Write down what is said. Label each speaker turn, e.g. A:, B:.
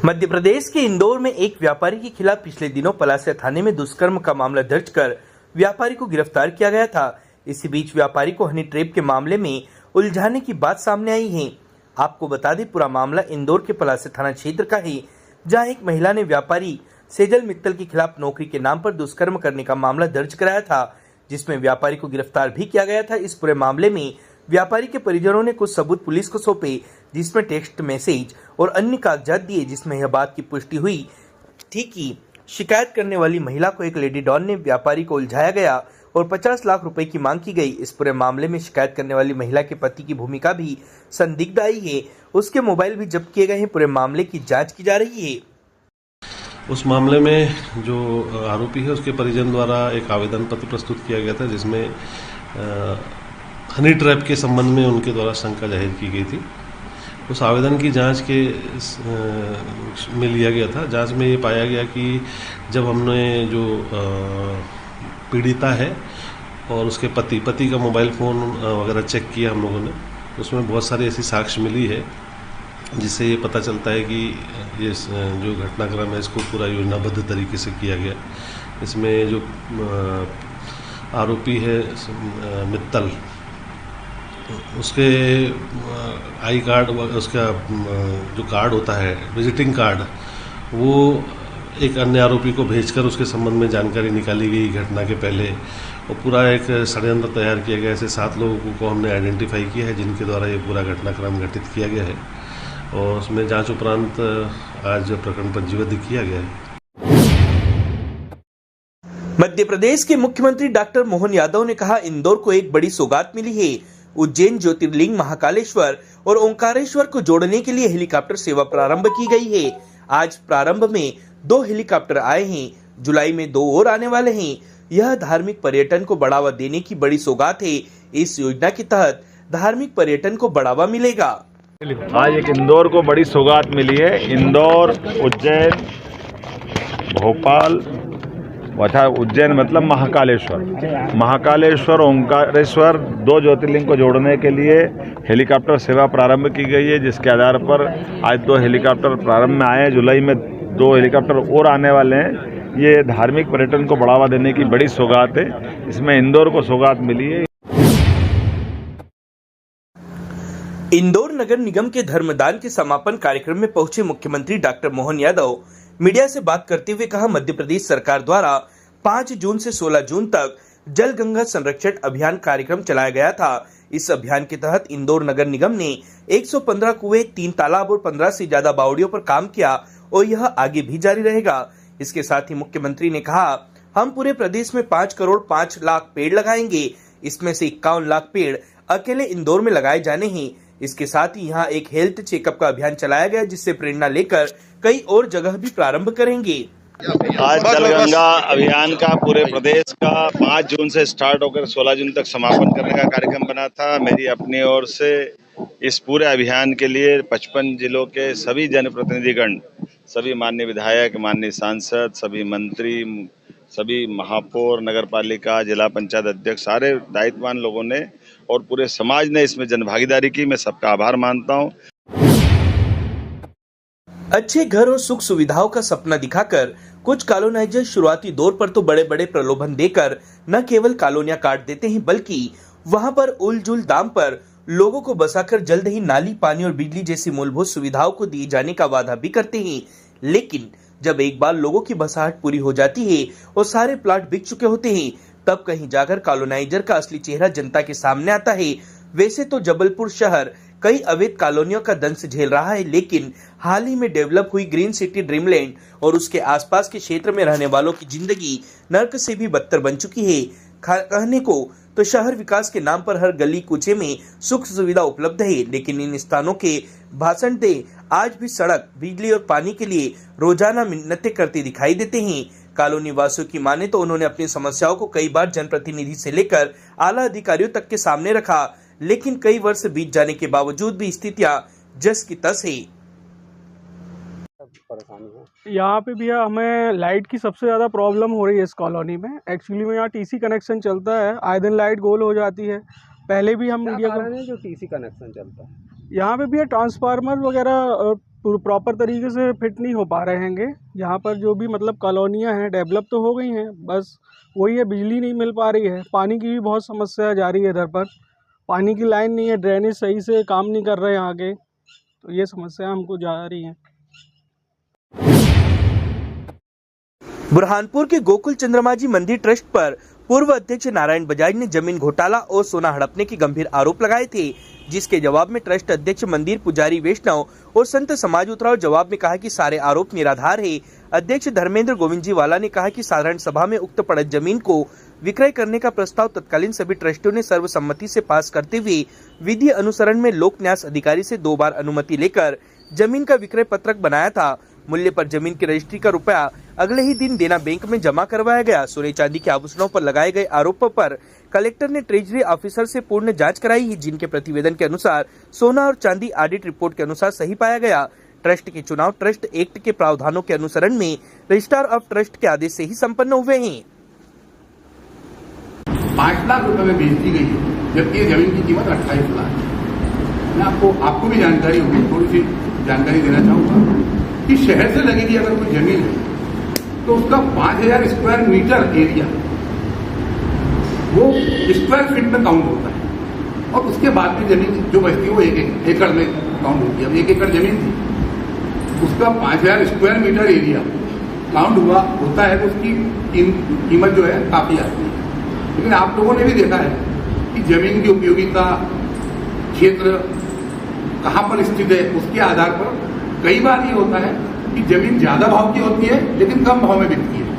A: मध्य प्रदेश के इंदौर में एक व्यापारी के खिलाफ पिछले दिनों पलासिया थाने में दुष्कर्म का मामला दर्ज कर व्यापारी को गिरफ्तार किया गया था। इसी बीच व्यापारी को हनी ट्रैप के मामले में उलझाने की बात सामने आई है। आपको बता दें, पूरा मामला इंदौर के पलासिया थाना क्षेत्र का है, जहां एक महिला ने व्यापारी सेजल मित्तल के खिलाफ नौकरी के नाम पर दुष्कर्म करने का मामला दर्ज कराया था, जिसमें व्यापारी को गिरफ्तार भी किया गया था। इस पूरे मामले में व्यापारी के परिजनों ने कुछ सबूत पुलिस को सौंपे, जिसमें टेक्स्ट मैसेज और अन्य कागजात दिए, जिसमें यह बात की पुष्टि हुई थी कि शिकायत करने वाली महिला को एक लेडी डॉन ने व्यापारी को उलझाया गया और 50 लाख रुपए की मांग की गई। इस पूरे मामले में शिकायत करने वाली महिला के पति की भूमिका भी संदिग्ध आई है। उसके मोबाइल भी जब्त किए गए हैं। पूरे मामले की जांच की जा रही है।
B: उस मामले में जो आरोपी है उसके परिजन द्वारा एक आवेदन पत्र प्रस्तुत किया गया था, जिसमें हनी ट्रैप के संबंध में उनके द्वारा शंका जाहिर की गई थी। उस आवेदन की जांच के में लिया गया था। जांच में ये पाया गया कि जब हमने जो पीड़िता है और उसके पति का मोबाइल फ़ोन वगैरह चेक किया हम लोगों ने, उसमें बहुत सारी ऐसी साक्ष्य मिली है जिससे ये पता चलता है कि ये जो घटनाक्रम है इसको पूरा योजनाबद्ध तरीके से किया गया। इसमें जो आरोपी है मित्तल, उसके आई कार्ड, उसका जो कार्ड होता है विजिटिंग कार्ड, वो एक अन्य आरोपी को भेजकर उसके संबंध में जानकारी निकाली गई घटना के पहले, और पूरा एक षड्यंत्र तैयार किया गया। ऐसे 7 लोगों को हमने आइडेंटिफाई किया है जिनके द्वारा ये पूरा घटनाक्रम घटित किया गया है, और उसमें जांच उपरांत आज प्रकरण पंजीबद्ध किया गया है।
A: मध्य प्रदेश के मुख्यमंत्री डॉक्टर मोहन यादव ने कहा, इंदौर को एक बड़ी सौगात मिली है। उज्जैन, ज्योतिर्लिंग, महाकालेश्वर और ओंकारेश्वर को जोड़ने के लिए हेलीकॉप्टर सेवा प्रारंभ की गई है। आज प्रारंभ में 2 हेलीकॉप्टर आए हैं, जुलाई में 2 और आने वाले हैं। यह धार्मिक पर्यटन को बढ़ावा देने की बड़ी सौगात है। इस योजना के तहत धार्मिक पर्यटन को बढ़ावा मिलेगा।
C: आज एक इंदौर को बड़ी सौगात मिली है। इंदौर, उज्जैन, भोपाल, उज्जैन मतलब महाकालेश्वर, ओंकारेश्वर 2 ज्योतिर्लिंग को जोड़ने के लिए हेलीकॉप्टर सेवा प्रारंभ की गई है, जिसके आधार पर आज 2 हेलीकॉप्टर प्रारंभ में आए हैं। जुलाई में 2 हेलीकॉप्टर और आने वाले हैं। ये धार्मिक पर्यटन को बढ़ावा देने की बड़ी सौगात है। इसमें इंदौर को सौगात मिली है।
A: इंदौर नगर निगम के धर्मदान के समापन कार्यक्रम में पहुंचे मुख्यमंत्री डॉक्टर मोहन यादव मीडिया से बात करते हुए कहा, मध्य प्रदेश सरकार द्वारा 5 जून से 16 जून तक जल गंगा संरक्षण अभियान कार्यक्रम चलाया गया था। इस अभियान के तहत इंदौर नगर निगम ने 115 कुएं, 3 तालाब और 15 से ज्यादा बावड़ियों पर काम किया और यह आगे भी जारी रहेगा। इसके साथ ही मुख्यमंत्री ने कहा, हम पूरे प्रदेश में 5 करोड़ 5 लाख पेड़ लगाएंगे। इसमें से 51 लाख पेड़ अकेले इंदौर में लगाए जाने हैं। इसके साथ ही यहाँ एक हेल्थ चेकअप का अभियान चलाया गया, जिससे प्रेरणा लेकर कई और जगह भी प्रारंभ करेंगे।
C: आज जल गंगा अभियान का पूरे प्रदेश का 5 जून से स्टार्ट होकर 16 जून तक समापन करने का कार्यक्रम बना था। मेरी अपनी ओर से इस पूरे अभियान के लिए 55 जिलों के सभी जनप्रतिनिधिगण, सभी माननीय विधायक, माननीय सांसद, सभी मंत्री, सभी महापौर, नगर पालिका, जिला पंचायत अध्यक्ष, सारे दायित्ववान लोगों ने और पूरे समाज ने इसमें जनभागीदारी की। मैं सबका आभार मानता हूँ।
A: अच्छे घर और सुख सुविधाओं का सपना दिखाकर कुछ कॉलोनाइजर शुरुआती दौर पर तो बड़े बड़े प्रलोभन देकर न केवल कॉलोनियां काट देते हैं, बल्कि वहां पर उलझुल दाम पर लोगों को बसाकर जल्द ही नाली, पानी और बिजली जैसी मूलभूत सुविधाओं को दिए जाने का वादा भी करते हैं। लेकिन जब एक बार लोगों की बसाहट पूरी हो जाती है और सारे प्लाट बिक चुके होते हैं, तब कहीं जाकर कॉलोनाइजर का असली चेहरा जनता के सामने आता है। वैसे तो जबलपुर शहर कई अवैध कॉलोनियों का दंश झेल रहा है, लेकिन हाल ही में डेवलप हुई ग्रीन सिटी ड्रीमलैंड और उसके आसपास के क्षेत्र में रहने वालों की जिंदगी नर्क से भी बदतर बन चुकी है। कहने को तो शहर विकास के नाम पर हर गली कूचे में सुख सुविधा उपलब्ध है, लेकिन इन स्थानों के भाषण दे आज भी सड़क, बिजली और पानी के लिए रोजाना मिन्नतें करते दिखाई देते हैं। कॉलोनी वासियों की माने तो उन्होंने अपनी समस्याओं को कई बार जनप्रतिनिधि से लेकर आला अधिकारियों तक के सामने रखा, लेकिन कई वर्ष बीत जाने के बावजूद भी स्थितियां जस की तस है।
D: यहाँ पे भी हमें लाइट की सबसे ज़्यादा प्रॉब्लम हो रही है इस कॉलोनी में। एक्चुअली में यहाँ टीसी कनेक्शन चलता है, आए दिन लाइट गोल हो जाती है। पहले भी हम मीडिया को
E: जो टीसी कनेक्शन चलता है
D: यहाँ पे भी है, ट्रांसफार्मर वगैरह प्रॉपर तरीके से फिट नहीं हो पा रहे हैंगे। यहाँ पर जो भी मतलब कॉलोनियाँ हैं डेवलप तो हो गई हैं, बस वही है, बिजली नहीं मिल पा रही है। पानी की भी बहुत समस्या जा रही है इधर पर, पानी की लाइन नहीं है, ड्रेनेज सही से काम नहीं कर रहे हैं आगे, तो ये समस्या हमको जा रही है।
A: बुरहानपुर के गोकुल चंद्रमा जी मंदिर ट्रस्ट पर पूर्व अध्यक्ष नारायण बजाज ने जमीन घोटाला और सोना हड़पने के गंभीर आरोप लगाए थे, जिसके जवाब में ट्रस्ट अध्यक्ष मंदिर पुजारी वैष्णव और संत समाज उतराव जवाब में कहा कि सारे आरोप निराधार है। अध्यक्ष धर्मेंद्र गोविंद जी वाला ने कहा कि साधारण सभा में उक्त पड़त जमीन को विक्रय करने का प्रस्ताव तत्कालीन सभी ट्रस्टियों ने सर्वसम्मति से पास करते हुए विधि अनुसरण में लोक न्यास अधिकारी से 2 बार अनुमति लेकर जमीन का विक्रय पत्रक बनाया था। मूल्य पर जमीन की रजिस्ट्री का रुपया अगले ही दिन देना बैंक में जमा करवाया गया। सोने चांदी के आभूषणों पर लगाए गए आरोपों पर कलेक्टर ने ट्रेजरी ऑफिसर से पूर्ण जांच कराई है, जिनके प्रतिवेदन के अनुसार सोना और चांदी ऑडिट रिपोर्ट के अनुसार सही पाया गया। ट्रस्ट के चुनाव ट्रस्ट एक्ट के प्रावधानों के अनुसरण में रजिस्ट्रार ऑफ ट्रस्ट के आदेश से ही संपन्न हुए हैं।
E: 5 लाख रुपए में बेच दी गई है, जबकि ये जमीन की कीमत 28 लाख है। मैं आपको भी जानकारी होगी, थोड़ी सी जानकारी देना चाहूंगा कि शहर से लगेगी अगर कोई जमीन है तो उसका 5000 स्क्वायर मीटर एरिया वो स्क्वायर फीट में काउंट होता है, और उसके बाद में जमीन जो बचती है वो 1 एकड़ में काउंट होती है। अब 1 एकड़ जमीन थी, उसका 5000 स्क्वायर मीटर एरिया काउंट होता है तो उसकी कीमत जो है काफी आती है। लेकिन आप लोगों ने भी देखा है कि जमीन की उपयोगिता क्षेत्र कहाँ पर स्थित है, उसके आधार पर कई बार ये होता है कि जमीन ज्यादा भाव की होती है लेकिन कम भाव में बिकती है।